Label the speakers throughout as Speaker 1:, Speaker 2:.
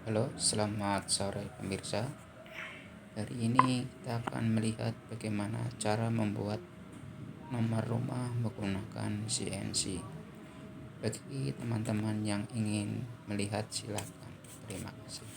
Speaker 1: Halo, selamat sore pemirsa. Hari ini kita akan melihat bagaimana cara membuat nomor rumah menggunakan CNC. Bagi teman-teman yang ingin melihat, silakan. Terima kasih.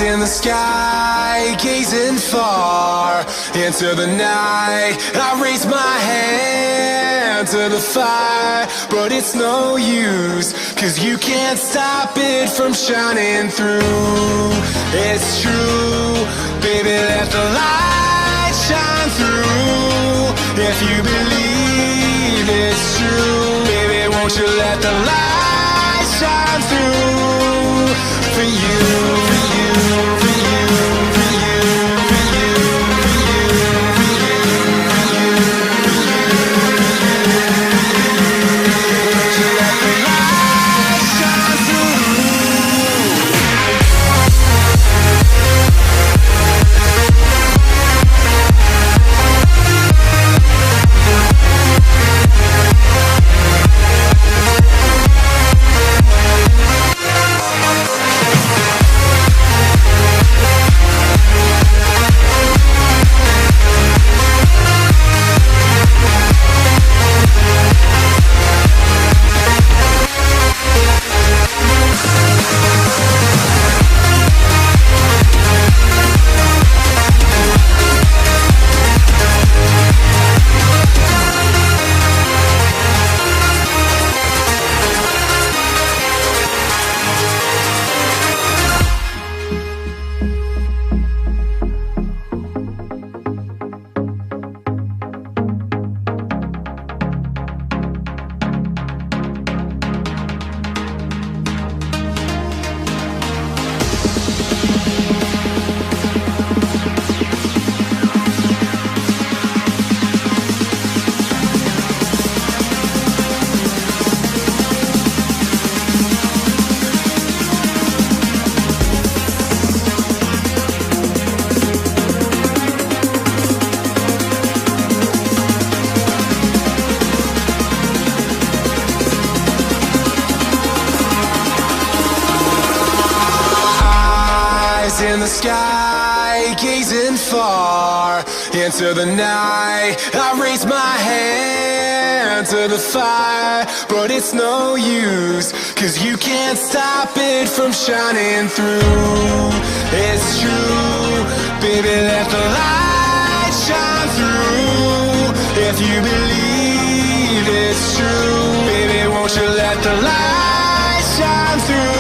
Speaker 2: In the sky, gazing far into the night, I raise my hand to the fire, but it's no use, 'cause you can't stop it from shining through. It's true, baby, let the light shine through. If you believe it's true, baby, won't you let the light shine through for you. In the sky, gazing far into the night, I raise my hand to the fire, but it's no use, 'cause you can't stop it from shining through. It's true, baby, let the light shine through. If you believe it's true, baby, won't you let the light shine through.